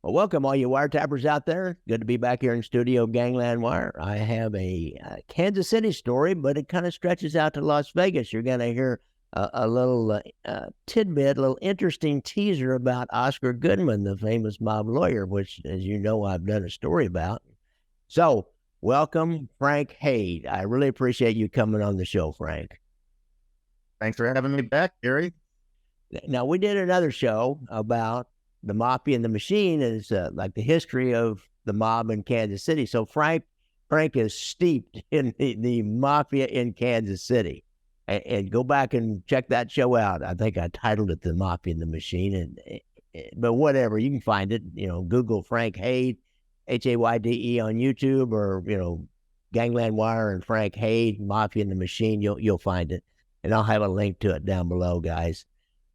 Well, welcome all you wiretappers out there. Good to be back here in studio Gangland Wire. I have a Kansas City story, but it kind of stretches out to Las Vegas. You're going to hear a little tidbit, a little interesting teaser about Oscar Goodman, the famous mob lawyer, which, as you know, I've done a story about. So, welcome, Frank Haid. I really appreciate you coming on the show, Frank. Thanks for having me back, Gary. Now, we did another show about the Mafia and the Machine, is like the history of the mob in Kansas City. So Frank is steeped in the Mafia in Kansas City. And go back and check that show out. I think I titled it "The Mafia and the Machine," but whatever, you can find it. Google Frank Haid, Hayde on YouTube, or Gangland Wire and Frank Haid, Mafia and the Machine. You'll find it, and I'll have a link to it down below, guys.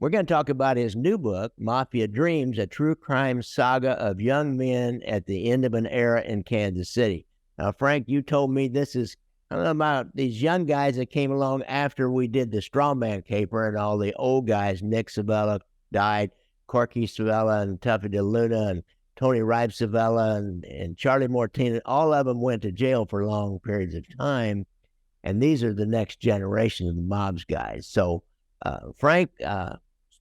We're going to talk about his new book, Mafia Dreams, a true crime saga of young men at the end of an era in Kansas City. Now, Frank, you told me this is, I don't know, about these young guys that came along after we did the Strawman caper, and all the old guys. Nick Savella died, Corky Savella and Tuffy DeLuna and Tony Ripe Savella and Charlie Mortina. All of them went to jail for long periods of time, and these are the next generation of the mobs guys. So, Frank,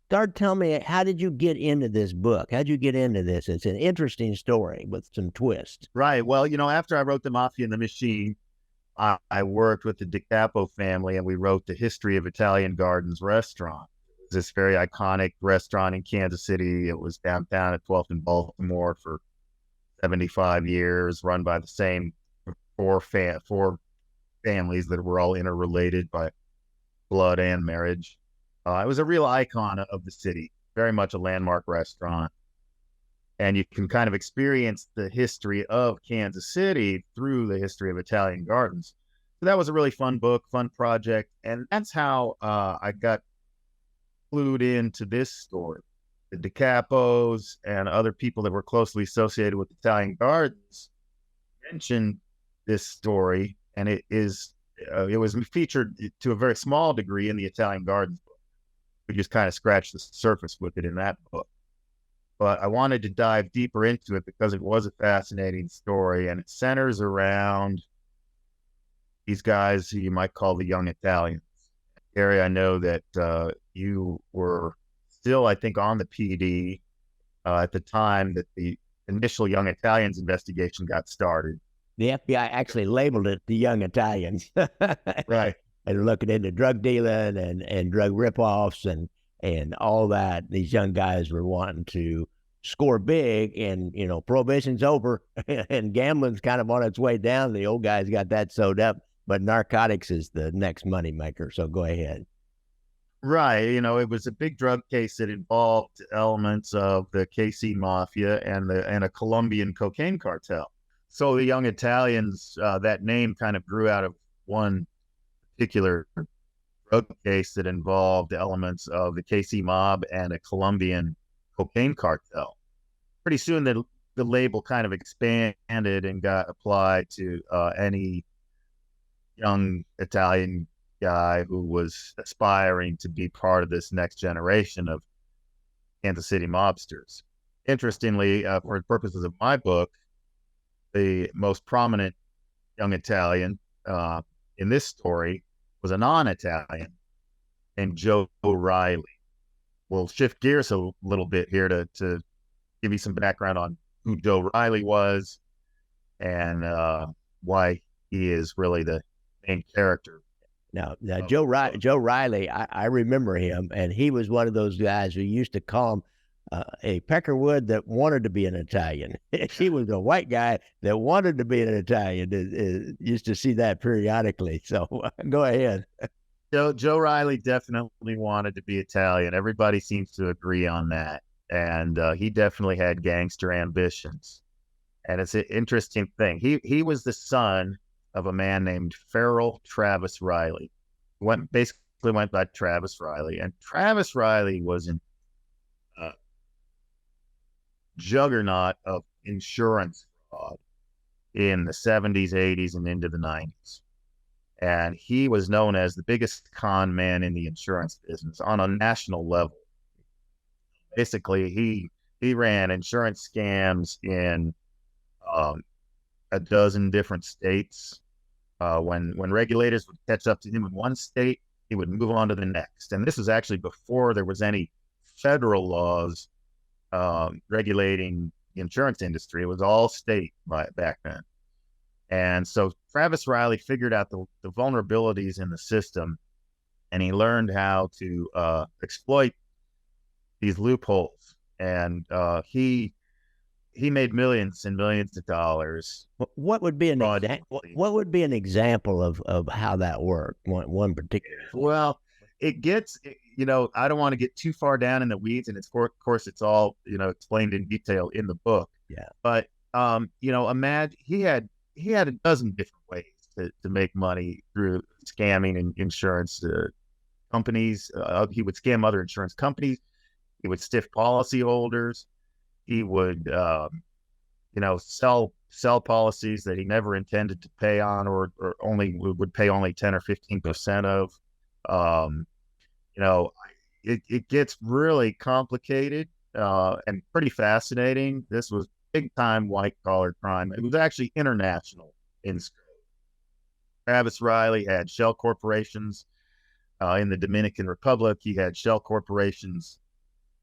start telling me, how did you get into this book? How'd you get into this? It's an interesting story with some twists. Right. Well, after I wrote The Mafia and the Machine, I worked with the DiCapo family, and we wrote The History of Italian Gardens Restaurant. It was this very iconic restaurant in Kansas City. It was downtown at 12th and Baltimore for 75 years, run by the same four families that were all interrelated by blood and marriage. It was a real icon of the city, very much a landmark restaurant. And you can kind of experience the history of Kansas City through the history of Italian gardens. So that was a really fun book, fun project. And that's how I got clued into this story. The DiCapos and other people that were closely associated with Italian gardens mentioned this story, and it was featured to a very small degree in the Italian gardens book. We just kind of scratched the surface with it in that book. But I wanted to dive deeper into it because it was a fascinating story, and it centers around these guys who you might call the young Italians. Gary, I know that you were still, I think, on the PD at the time that the initial Young Italians investigation got started. The FBI actually labeled it the Young Italians. Right. And looking into drug dealing and drug ripoffs and all that. These young guys were wanting to score big, and prohibition's over and gambling's kind of on its way down. The old guys got that sewed up, but narcotics is the next money maker. So go ahead. Right. It was a big drug case that involved elements of the KC Mafia and a Colombian cocaine cartel. So the Young Italians, that name kind of grew out of one particular drug case that involved elements of the KC mob and a Colombian cocaine cartel. Pretty soon, the label kind of expanded and got applied to any young Italian guy who was aspiring to be part of this next generation of Kansas City mobsters. Interestingly, for the purposes of my book, the most prominent young Italian in this story was a non-Italian named Joe Riley. We'll shift gears a little bit here to give you some background on who Joe Riley was and why he is really the main character. Now Joe Riley, I remember him, and he was one of those guys who used to call him a Peckerwood that wanted to be an Italian. He was a white guy that wanted to be an Italian. Used to see that periodically. So go ahead. Joe Riley definitely wanted to be Italian. Everybody seems to agree on that. And he definitely had gangster ambitions. And it's an interesting thing. He was the son of a man named Farrell Travis Riley. Basically went by Travis Riley. And Travis Riley was an juggernaut of insurance fraud in the 70s, 80s, and into the 90s. And he was known as the biggest con man in the insurance business on a national level. Basically, He ran insurance scams in a dozen different states. When regulators would catch up to him in one state, he would move on to the next. And this was actually before there was any federal laws regulating the insurance industry. It was all state back then. And so Travis Riley figured out the vulnerabilities in the system, and he learned how to exploit these loopholes. And he made millions and millions of dollars. What would be what would be an example of how that worked? One particular. Well, it gets, I don't want to get too far down in the weeds, and of course it's all explained in detail in the book. Yeah. But imagine he had a dozen different ways to make money through scamming and insurance companies. He would scam other insurance companies. He would stiff policyholders. He would, sell policies that he never intended to pay on, or only would pay only 10 or 15% of. It gets really complicated and pretty fascinating. This was big time white collar crime. It was actually international in scope. Travis Riley had shell corporations in the Dominican Republic. He had shell corporations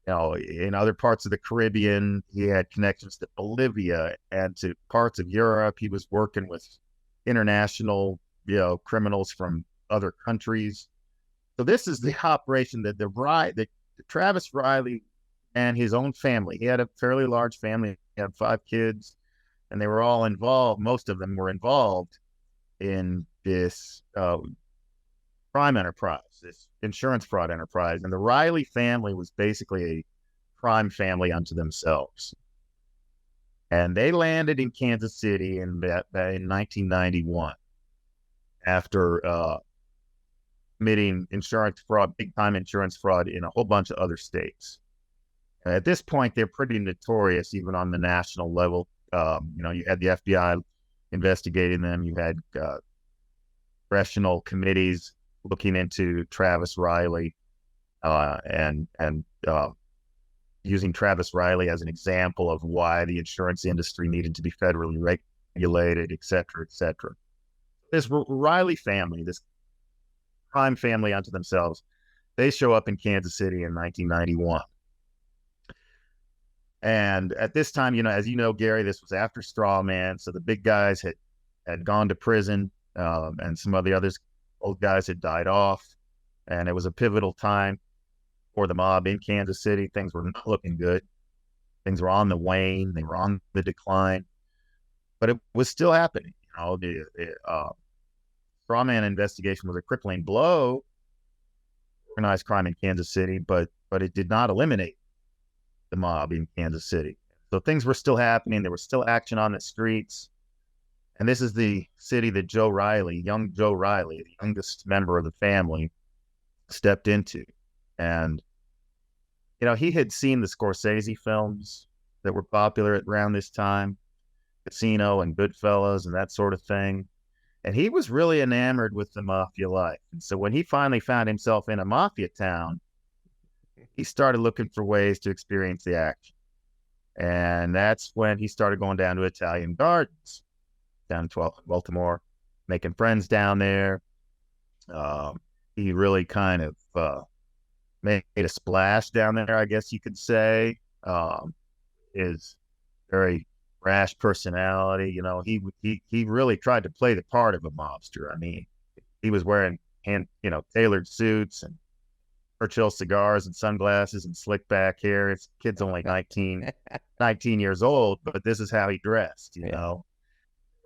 in other parts of the Caribbean. He had connections to Bolivia and to parts of Europe. He was working with international, criminals from other countries. So this is the operation that the Travis Riley and his own family. He had a fairly large family. He had 5 kids, and they were all involved. Most of them were involved in this crime enterprise, this insurance fraud enterprise. And the Riley family was basically a crime family unto themselves. And they landed in Kansas City in 1991 after committing insurance fraud, big time insurance fraud in a whole bunch of other states. And at this point, they're pretty notorious, even on the national level. You had the FBI investigating them. You had congressional committees looking into Travis Riley and using Travis Riley as an example of why the insurance industry needed to be federally regulated, et cetera, et cetera. This Riley family, this crime family unto themselves, they show up in Kansas City in 1991. And at this time, as you know, Gary, this was after Strawman. So the big guys had gone to prison, and some of the old guys had died off. And it was a pivotal time for the mob in Kansas City. Things were not looking good. Things were on the wane. They were on the decline. But it was still happening. The Strawman investigation was a crippling blow to organized crime in Kansas City, but it did not eliminate the mob in Kansas City. So things were still happening. There was still action on the streets. And this is the city that young Joe Riley, the youngest member of the family, stepped into. And, he had seen the Scorsese films that were popular around this time, Casino and Goodfellas and that sort of thing. And he was really enamored with the mafia life. And so when he finally found himself in a mafia town, he started looking for ways to experience the action. And that's when he started going down to Italian Gardens, down in Baltimore, making friends down there. He really kind of made a splash down there, I guess you could say. His very rash personality, he really tried to play the part of a mobster. I mean, he was wearing tailored suits and Churchill cigars and sunglasses and slick back hair. His kid's only 19 years old, but this is how he dressed, you know.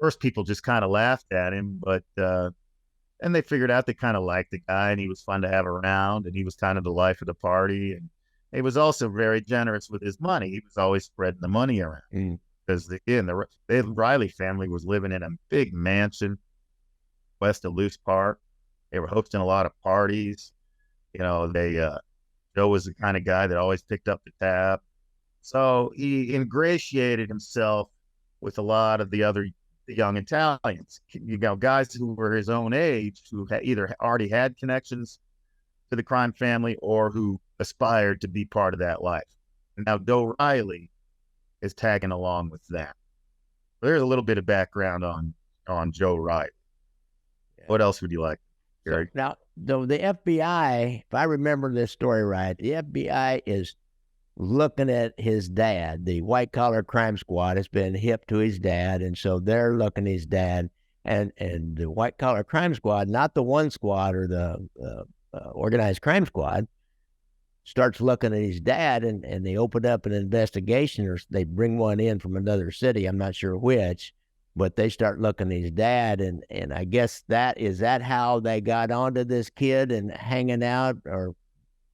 First, people just kind of laughed at him, but and they figured out they kind of liked the guy, and he was fun to have around, and he was kind of the life of the party. And he was also very generous with his money. He was always spreading the money around. Because the Riley family was living in a big mansion west of Luce Park. They were hosting a lot of parties. Joe was the kind of guy that always picked up the tab. So he ingratiated himself with a lot of the young Italians, guys who were his own age, who had either already had connections to the crime family or who aspired to be part of that life. And now Joe Riley is tagging along with that. There's a little bit of background on Joe Wright. What else would you like, Gary? So now, though, the FBI, if I remember this story right, the FBI is looking at his dad. The white collar crime squad has been hip to his dad, and so they're looking at his dad. And the white collar crime squad, not the one squad or the organized crime squad, starts looking at his dad, and they open up an investigation, or they bring one in from another city. I'm not sure which, but they start looking at his dad, and I guess that how they got onto this kid and hanging out, or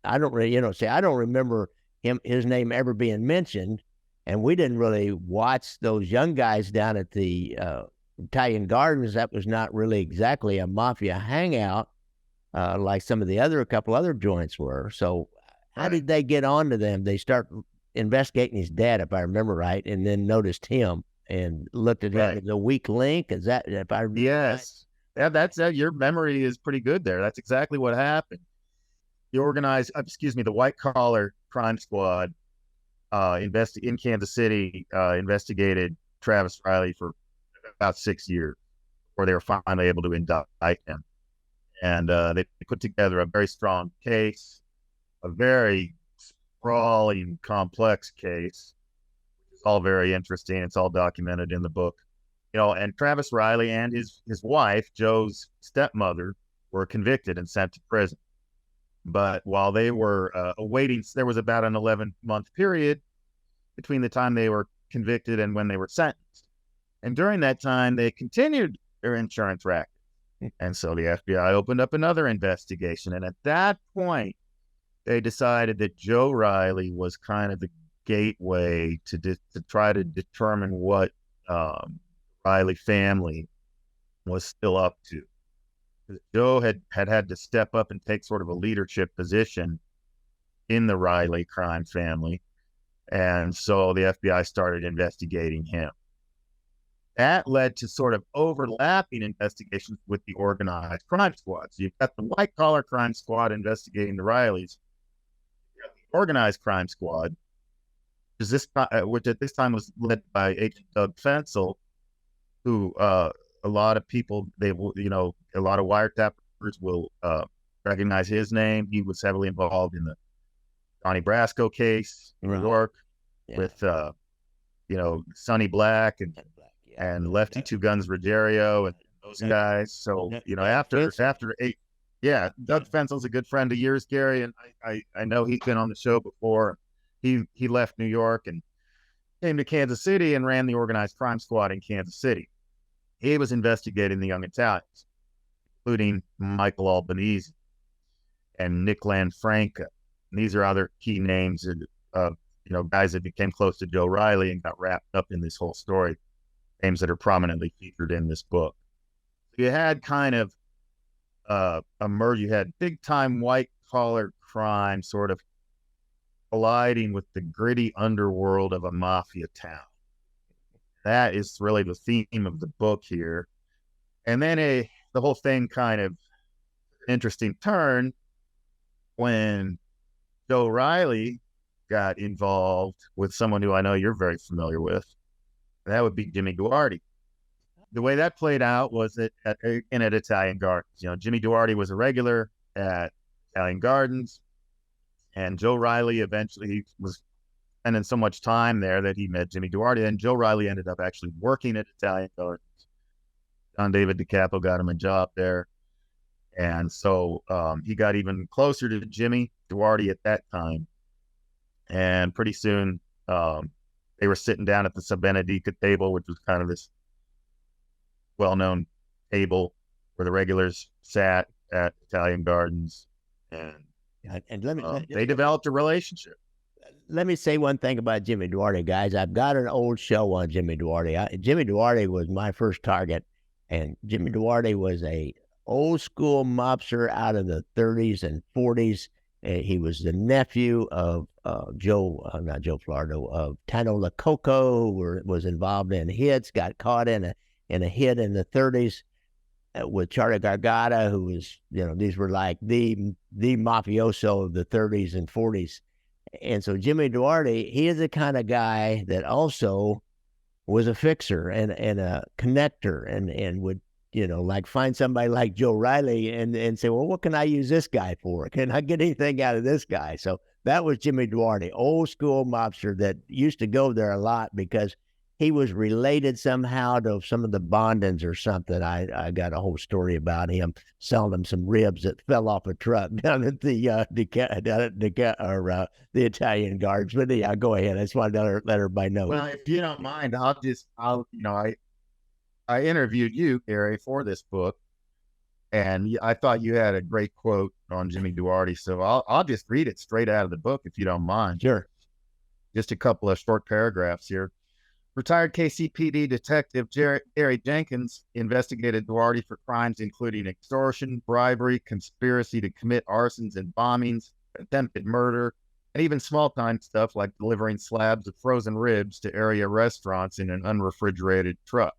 I don't really, I don't remember his name ever being mentioned, and we didn't really watch those young guys down at the Italian Gardens. That was not really exactly a mafia hangout like some of the a couple other joints were. So how did they get onto them? They start investigating his dad, if I remember right, and then noticed him and looked at him as a weak link. Is that if I remember Yes. right? Yeah, that's your memory is pretty good there. That's exactly what happened. The white collar crime squad in Kansas City investigated Travis Riley for about 6 years before they were finally able to indict him. And they put together a very strong case, a very sprawling, complex case. It's all very interesting. It's all documented in the book. And Travis Riley and his wife, Joe's stepmother, were convicted and sent to prison. But while they were awaiting, there was about an 11-month period between the time they were convicted and when they were sentenced. And during that time, they continued their insurance racket. And so the FBI opened up another investigation. And at that point, they decided that Joe Riley was kind of the gateway to try to determine what Riley family was still up to. Joe had to step up and take sort of a leadership position in the Riley crime family. And so the FBI started investigating him. That led to sort of overlapping investigations with the organized crime squad. So you've got the white collar crime squad investigating the Rileys. You've got the organized crime squad, which at this time was led by Agent Doug Fensel, who a lot of people, a lot of wiretappers will recognize his name. He was heavily involved in the Donnie Brasco case in New York with, Sonny Black and Lefty Two Guns Ruggiero and those guys. So, after Doug Fensel's a good friend of yours, Gary, and I know he's been on the show before. He left New York and came to Kansas City and ran the organized crime squad in Kansas City. He was investigating the young Italians, including Michael Albanese and Nick Lanfranca. And these are other key names of guys that became close to Joe Riley and got wrapped up in this whole story, names that are prominently featured in this book. So you had kind of you had big time white collar crime sort of colliding with the gritty underworld of a mafia town. That is really the theme of the book here. And then the whole thing kind of interesting turn when Joe Riley got involved with someone who I know you're very familiar with. That would be Jimmy Duarte. The way that played out was at Italian Gardens. Jimmy Duarte was a regular at Italian Gardens, and Joe Riley eventually was spending so much time there that he met Jimmy Duarte, and Joe Riley ended up actually working at Italian Gardens. John David DiCapo got him a job there, and so he got even closer to Jimmy Duarte at that time. And pretty soon, they were sitting down at the Sabenedica table, which was kind of this well-known table where the regulars sat at Italian Gardens, and they developed a relationship. Let me say one thing about Jimmy Duarte, guys. I've got an old show on Jimmy Duarte. Jimmy Duarte was my first target, and Jimmy Duarte was a old school mobster out of the 30s and 40s. He was the nephew of not Joe Flordo, of Tano Lococo, who was involved in hits, got caught in a hit in the 30s with Charlie Gargata, who was, these were like the mafioso of the 30s and 40s. And so Jimmy Duarte, he is the kind of guy that also was a fixer and a connector and would, like find somebody like Joe Riley and say, well, what can I use this guy for? Can I get anything out of this guy? So that was Jimmy Duarte, old school mobster that used to go there a lot because he was related somehow to some of the Bondins or something. I got a whole story about him selling them some ribs that fell off a truck down at the the Italian Guards. But yeah, go ahead. I just wanted to let everybody know. Well, if you don't mind, I interviewed you, Gary, for this book, and I thought you had a great quote on Jimmy Duarte. So I'll just read it straight out of the book if you don't mind. Sure. Just a couple of short paragraphs here. Retired KCPD Detective Gary Jenkins investigated Duarte for crimes including extortion, bribery, conspiracy to commit arsons and bombings, attempted murder, and even small-time stuff like delivering slabs of frozen ribs to area restaurants in an unrefrigerated truck.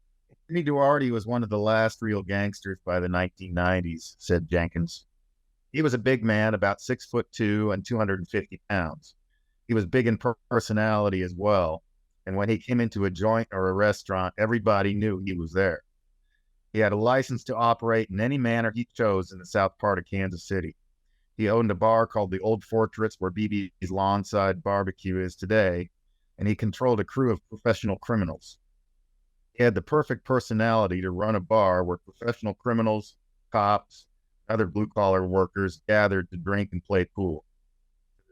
Jimmy Duarte was one of the last real gangsters by the 1990s, said Jenkins. He was a big man, about 6'2" and 250 pounds. He was big in personality as well. And when he came into a joint or a restaurant, everybody knew he was there. He had a license to operate in any manner he chose in the south part of Kansas City. He owned a bar called the Old Fortress, where BB's Lawnside Barbecue is today, and he controlled a crew of professional criminals. He had the perfect personality to run a bar where professional criminals, cops, other blue-collar workers gathered to drink and play pool.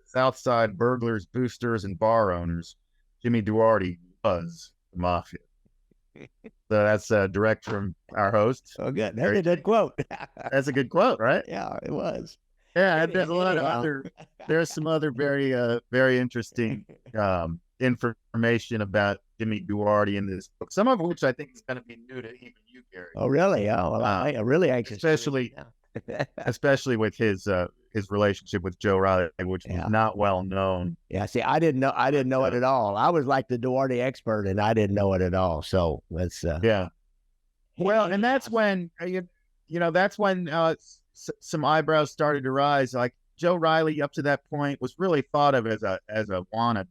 Southside burglars, boosters, and bar owners, Jimmy Duarte was the Mafia. So that's direct from our host. Oh, good. That's a good quote. That's a good quote, right? Yeah, it was. Yeah, there's a lot of other. There's some other very interesting information about Jimmy Duarte in this book. Some of which I think is going to be new to even you, Gary. Oh, really? Oh, well, I really anxious. Especially with his relationship with Joe Riley, which was not well known. Yeah, see, I didn't know it at all. I was like the Duarte expert, and I didn't know it at all. So let's. Yeah. Well, and that's when that's when some eyebrows started to rise. Like Joe Riley, up to that point, was really thought of as a wannabe.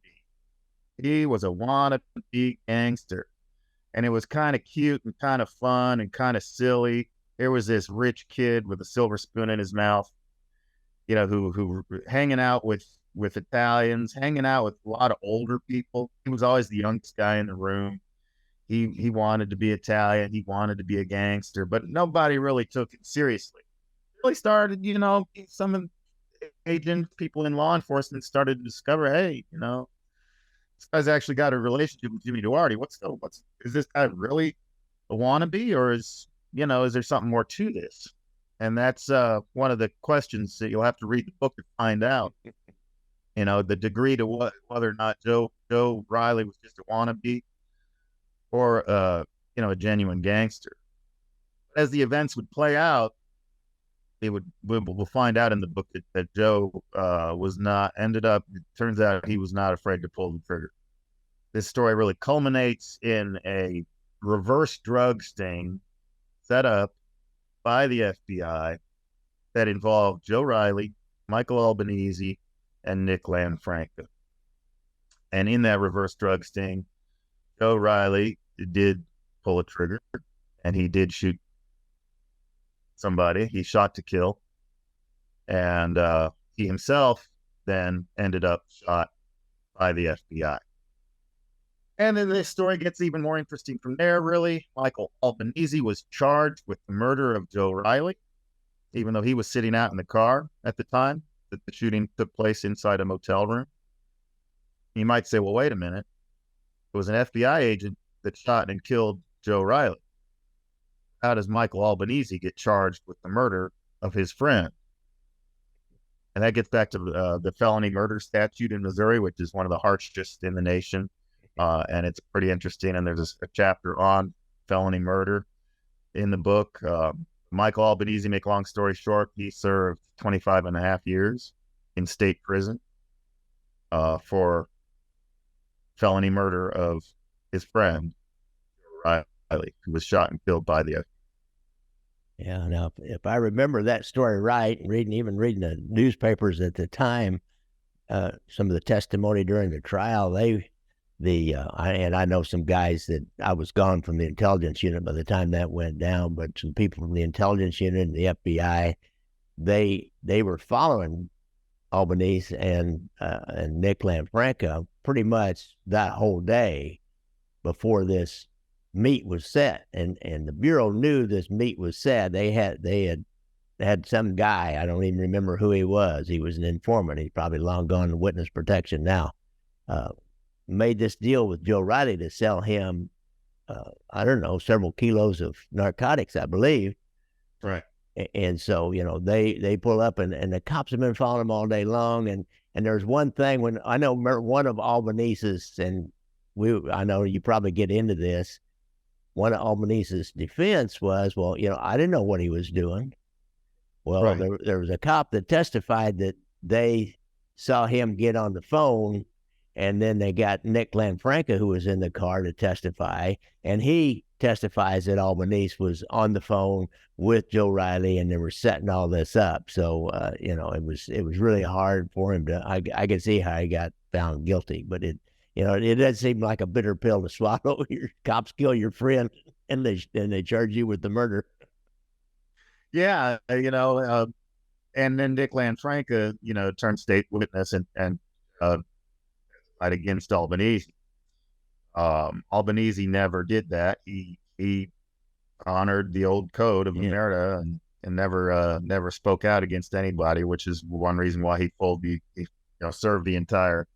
He was a wannabe gangster, and it was kind of cute and kind of fun and kind of silly. There was this rich kid with a silver spoon in his mouth, who hanging out with Italians, hanging out with a lot of older people. He was always the youngest guy in the room. He wanted to be Italian. He wanted to be a gangster, but nobody really took it seriously. It really started, some of the agents, people in law enforcement started to discover, hey, this guy's actually got a relationship with Jimmy Duarte. Is this guy really a wannabe, or is there something more to this? And that's one of the questions that you'll have to read the book to find out. The degree to whether or not Joe Riley was just a wannabe or a genuine gangster. As the events would play out, we'll find out in the book that Joe it turns out he was not afraid to pull the trigger. This story really culminates in a reverse drug sting set up by the FBI that involved Joe Riley, Michael Albanese, and Nick Lanfranca. And in that reverse drug sting, Joe Riley did pull a trigger, and he did shoot somebody. He shot to kill, and he himself then ended up shot by the FBI. And then this story gets even more interesting from there, really. Michael Albanese was charged with the murder of Joe Riley, even though he was sitting out in the car at the time that the shooting took place inside a motel room. You might say, well, wait a minute. It was an FBI agent that shot and killed Joe Riley. How does Michael Albanese get charged with the murder of his friend? And that gets back to the felony murder statute in Missouri, which is one of the harshest in the nation. And it's pretty interesting. And there's a chapter on felony murder in the book. Michael Albanese, make a long story short, he served 25 and a half years in state prison for felony murder of his friend, Riley, who was shot and killed by the FBI. Yeah, now, if I remember that story right, reading the newspapers at the time, some of the testimony during the trial, I know some guys that I was gone from the intelligence unit by the time that went down, but some people from the intelligence unit and the FBI, they were following Albanese and Nick Lanfranca pretty much that whole day before this meet was set, and the Bureau knew this meet was set. They had some guy, I don't even remember who he was. He was an informant. He's probably long gone to witness protection now. Made this deal with Joe Riley to sell him, I don't know, several kilos of narcotics, I believe. Right. And so, they pull up, and the cops have been following them all day long. And there's one thing, when I know one of Albanese's, and I know you probably get into this, one of Albanese's defense was, well, I didn't know what he was doing. Well, right. There was a cop that testified that they saw him get on the phone, and then they got Nick Lanfranca, who was in the car, to testify, and he testifies that Albanese was on the phone with Joe Riley, and they were setting all this up. So, it was really hard for him to. I could see how he got found guilty, but it does seem like a bitter pill to swallow. Your cops kill your friend, and they charge you with the murder. Yeah, and then Nick Lanfranca, turned state witness and fight against Albanese. Albanese never did that. He honored the old code of America and never spoke out against anybody, which is one reason why he served the entire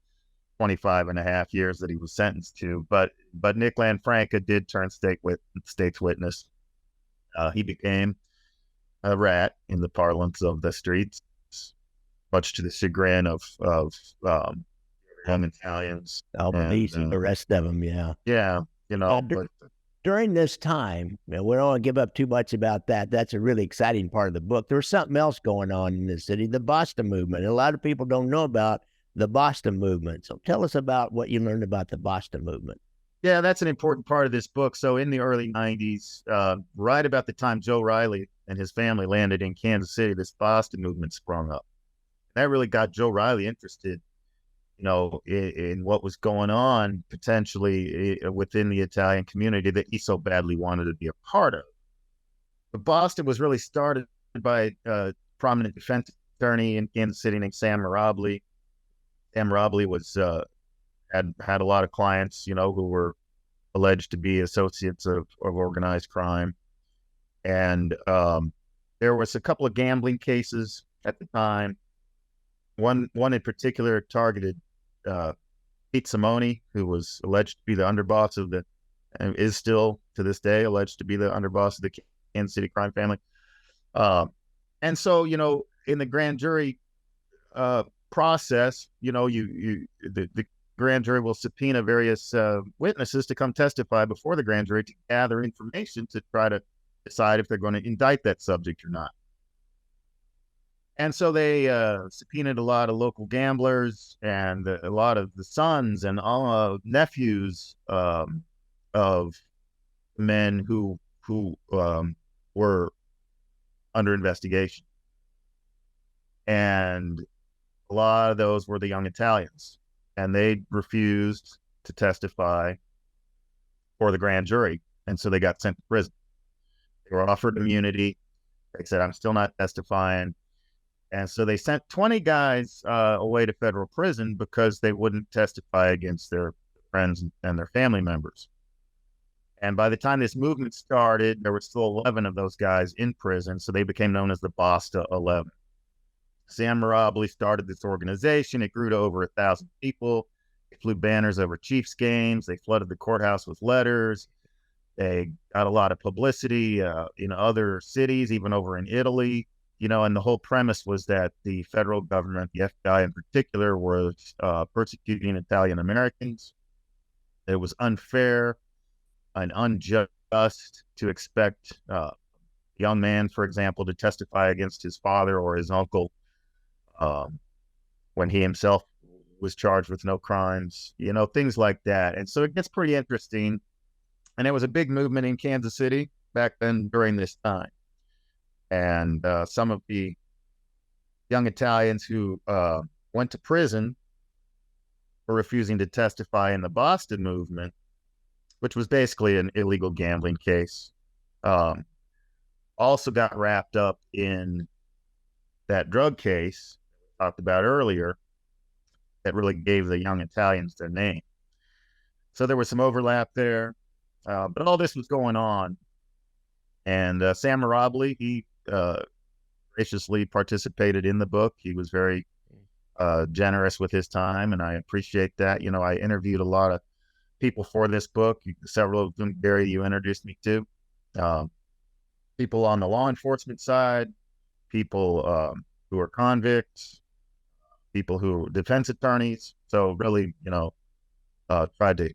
25 and a half years that he was sentenced to. But Nick Lanfranca did turn state's witness. He became a rat, in the parlance of the streets, much to the chagrin of young Italians, Albanese, and the rest of them. Yeah. During this time, we don't want to give up too much about that. That's a really exciting part of the book. There's something else going on in the city, the Boston movement. And a lot of people don't know about the Boston movement. So tell us about what you learned about the Boston movement. Yeah, that's an important part of this book. So in the early 90s, right about the time Joe Riley and his family landed in Kansas City, this Boston movement sprung up. That really got Joe Riley interested, in what was going on potentially within the Italian community that he so badly wanted to be a part of. But Boston was really started by a prominent defense attorney in Kansas City named Sam Mirabli. Sam Mirabli was had a lot of clients, who were alleged to be associates of organized crime. And there was a couple of gambling cases at the time. One in particular targeted Pete Simone, who was alleged to be the underboss and is still to this day alleged to be the underboss of the Kansas City crime family. And so, in the grand jury process, the grand jury will subpoena various witnesses to come testify before the grand jury to gather information to try to decide if they're going to indict that subject or not. And so they subpoenaed a lot of local gamblers and a lot of the sons and all nephews of men who were under investigation. And a lot of those were the young Italians, and they refused to testify for the grand jury. And so they got sent to prison. They were offered immunity. They said, I'm still not testifying. And so they sent 20 guys away to federal prison because they wouldn't testify against their friends and their family members. And by the time this movement started, there were still 11 of those guys in prison. So they became known as the Boston 11. Sam Mirabli started this organization. It grew to over 1,000 people. They flew banners over Chiefs games. They flooded the courthouse with letters. They got a lot of publicity in other cities, even over in Italy. And the whole premise was that the federal government, the FBI in particular, was persecuting Italian Americans. It was unfair and unjust to expect a young man, for example, to testify against his father or his uncle when he himself was charged with no crimes, things like that. And so it gets pretty interesting. And it was a big movement in Kansas City back then during this time. And some of the young Italians who went to prison for refusing to testify in the Boston movement, which was basically an illegal gambling case. Um, Also got wrapped up in that drug case we talked about earlier that really gave the young Italians their name. So there was some overlap there, but all this was going on. And Sam Mirabile, he graciously participated in the book. He was very generous with his time, and I appreciate that. You know, I interviewed a lot of people for this book, several of them, Gary, you introduced me to. People on the law enforcement side, people who are convicts, people who are defense attorneys. So really, tried to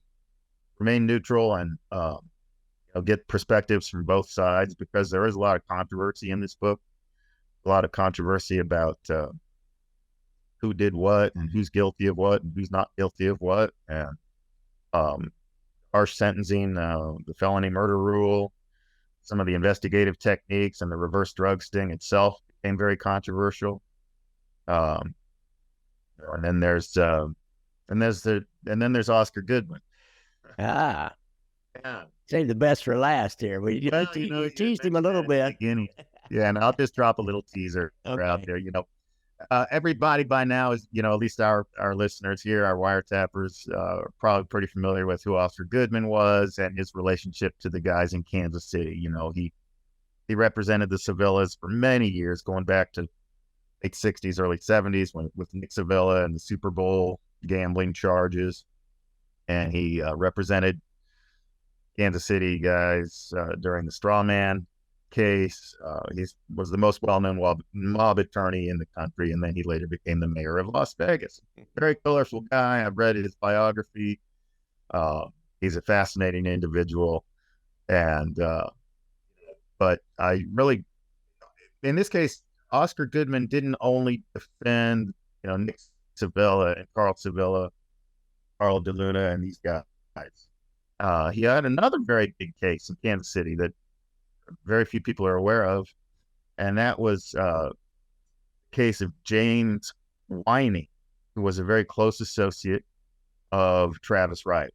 remain neutral and get perspectives from both sides, because there is a lot of controversy in this book, a lot of controversy about who did what and who's guilty of what and who's not guilty of what, and harsh sentencing, the felony murder rule, some of the investigative techniques, and the reverse drug sting itself became very controversial. And then there's Oscar Goodman. Ah, Yeah. save the best for last here. We Well, teased him a little bit. Yeah, and I'll just drop a little teaser out there. Everybody by now is, at least our listeners here, our wiretappers, are probably pretty familiar with who Oscar Goodman was and his relationship to the guys in Kansas City. He represented the Sevillas for many years, going back to late 60s, early 70s with Nick Sevilla and the Super Bowl gambling charges. And he represented Kansas City guys during the straw man case. He was the most well-known mob attorney in the country, and then he later became the mayor of Las Vegas. Very colorful guy. I've read his biography. He's a fascinating individual, and but I really, in this case, Oscar Goodman didn't only defend Nick Sevilla and Carl Sevilla, Carl DeLuna, and these guys. He had another very big case in Kansas City that very few people are aware of, and that was the case of James Whining, who was a very close associate of Travis Wright.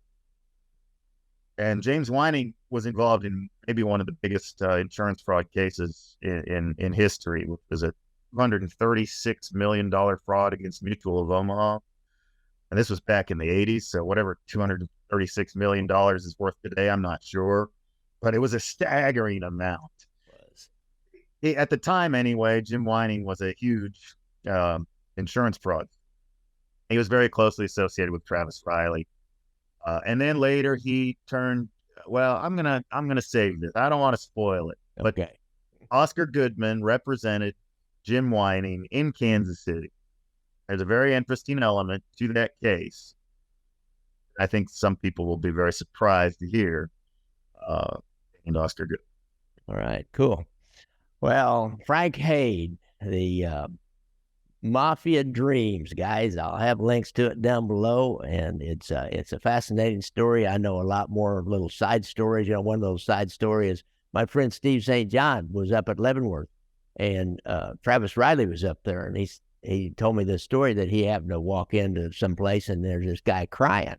And James Whining was involved in maybe one of the biggest insurance fraud cases in history, which was a $236 million fraud against Mutual of Omaha. And this was back in the 80s, so whatever $236 million is worth today, I'm not sure. But it was a staggering amount. At the time, anyway, Jim Whining was a huge insurance fraud. He was very closely associated with Travis Riley, and then later he turned. Well, I'm gonna save this. I don't want to spoil it. But Okay. Oscar Goodman represented Jim Whining in Kansas City. There's a very interesting element to that case. I think some people will be very surprised to hear. And Oscar Goodman. All right, cool. Well, Frank Hayde, the Mafia Dreams, guys. I'll have links to it down below, and it's a fascinating story. I know a lot more little side stories. One of those side stories is my friend Steve St. John was up at Leavenworth, and Travis Riley was up there, and he told me this story that he happened to walk into some place, and there's this guy crying,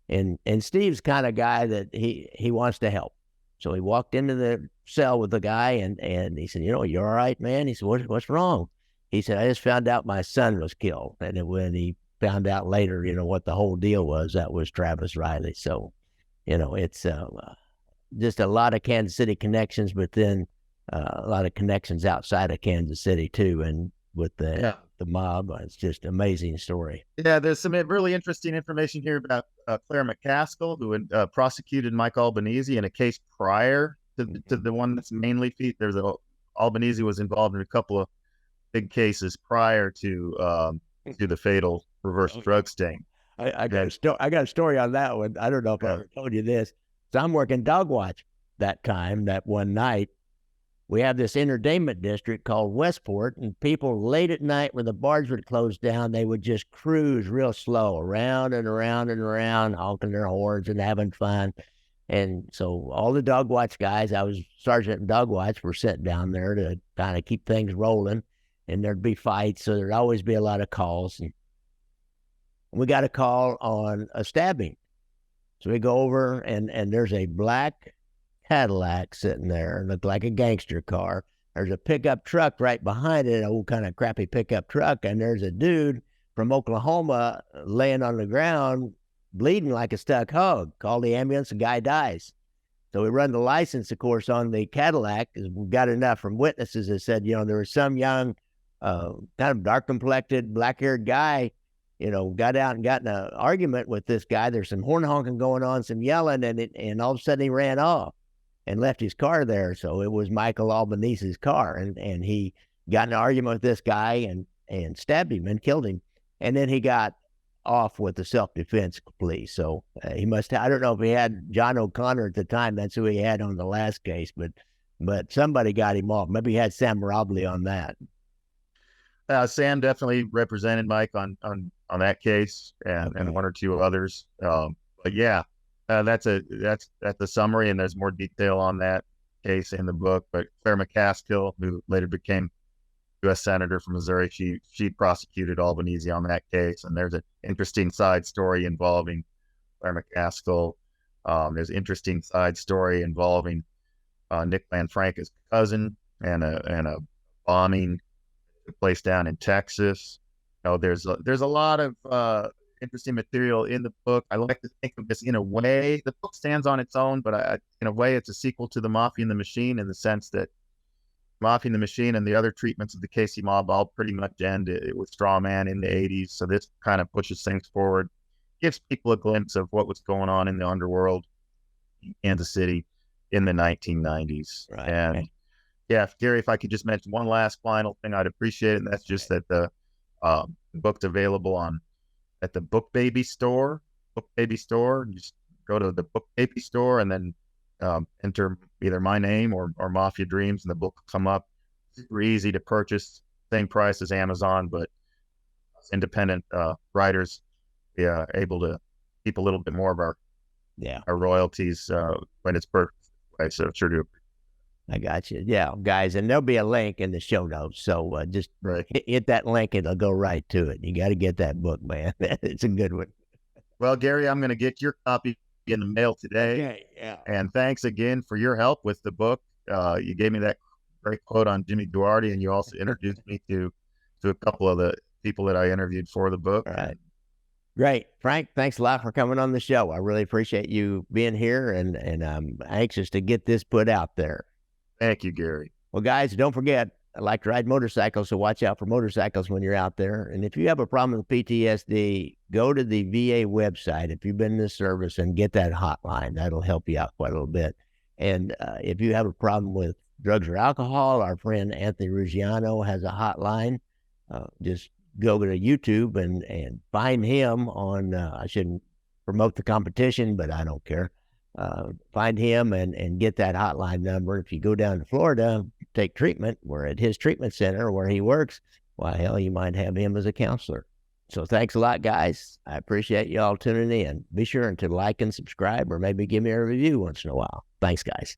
and Steve's kind of guy that he wants to help. So he walked into the cell with the guy, and he said, "You all right, man?" He said, "What's wrong?" He said, "I just found out my son was killed." And when he found out later, what the whole deal was, that was Travis Riley. So, it's just a lot of Kansas City connections, but then a lot of connections outside of Kansas City too. And with the mob, it's just an amazing story. Yeah, there's some really interesting information here about Claire McCaskill, who had prosecuted Mike Albanese in a case prior to the one that's mainly featured. Albanese was involved in a couple of big cases prior to the fatal reverse drug sting. I got a story on that one. I don't know if I ever told you this. So I'm working dog watch that one night. We have this entertainment district called Westport, and people late at night when the bars would close down, they would just cruise real slow around and around and around, honking their horns and having fun. And so all the dog watch guys, I was sergeant in dog watch, were sent down there to kind of keep things rolling, and there'd be fights. So there'd always be a lot of calls. And and we got a call on a stabbing. So we go over, and there's a black Cadillac sitting there, looked like a gangster car. There's a pickup truck right behind it, an old kind of crappy pickup truck, and there's a dude from Oklahoma laying on the ground, bleeding like a stuck hog. Call the ambulance, the guy dies. So we run the license, of course, on the Cadillac, because we got enough from witnesses that said, there was some young, kind of dark-complected, black-haired guy, got out and got in an argument with this guy. There's some horn honking going on, some yelling, and all of a sudden he ran off and left his car there. So it was Michael Albanese's car, and he got in an argument with this guy and stabbed him and killed him. And then he got off with the self-defense plea. So he must I don't know if he had John O'Connor at the time. That's who he had on the last case, but somebody got him off. Maybe he had Sam Robley on that. Sam definitely represented Mike on that case, and one or two others. But yeah, that's the summary, and there's more detail on that case in the book. But Claire McCaskill, who later became U.S. Senator from Missouri, she prosecuted Albanese on that case, and there's an interesting side story involving Claire McCaskill. There's an interesting side story involving Nick Lanfranca's cousin, and a bombing took place down in Texas. There's a lot of interesting material in the book. I like to think of this in a way. The book stands on its own, but in a way, it's a sequel to The Mafia and the Machine, in the sense that Mafia and the Machine and the other treatments of the Casey mob all pretty much end it with Straw Man in the 80s. So this kind of pushes things forward, gives people a glimpse of what was going on in the underworld in Kansas City in the 1990s. Right. And yeah, Gary, if I could just mention one last final thing, I'd appreciate it. And that's just that the book's available at the Book Baby store. Just go to the Book Baby store and then enter either my name or Mafia Dreams, and the book will come up. Super easy to purchase, same price as Amazon, but independent writers able to keep a little bit more of our royalties when it's purchased. Right? So sure do. I got you. Yeah, guys, and there'll be a link in the show notes. So just hit that link, and it'll go right to it. You got to get that book, man. It's a good one. Well, Gary, I'm going to get your copy in the mail today. Okay, yeah. And thanks again for your help with the book. You gave me that great quote on Jimmy Duarte, and you also introduced me to a couple of the people that I interviewed for the book. All right. Great. Frank, thanks a lot for coming on the show. I really appreciate you being here, and I'm anxious to get this put out there. Thank you, Gary. Well, guys, don't forget, I like to ride motorcycles, so watch out for motorcycles when you're out there. And if you have a problem with PTSD, go to the VA website if you've been in this service and get that hotline. That'll help you out quite a little bit. And if you have a problem with drugs or alcohol, our friend Anthony Ruggiano has a hotline. Just go to YouTube and find him on, I shouldn't promote the competition, but I don't care. Find him and get that hotline number. If you go down to Florida, take treatment, we're at his treatment center where he works. Why, hell, you might have him as a counselor. So thanks a lot, guys. I appreciate you all tuning in. Be sure to like and subscribe, or maybe give me a review once in a while. Thanks, guys.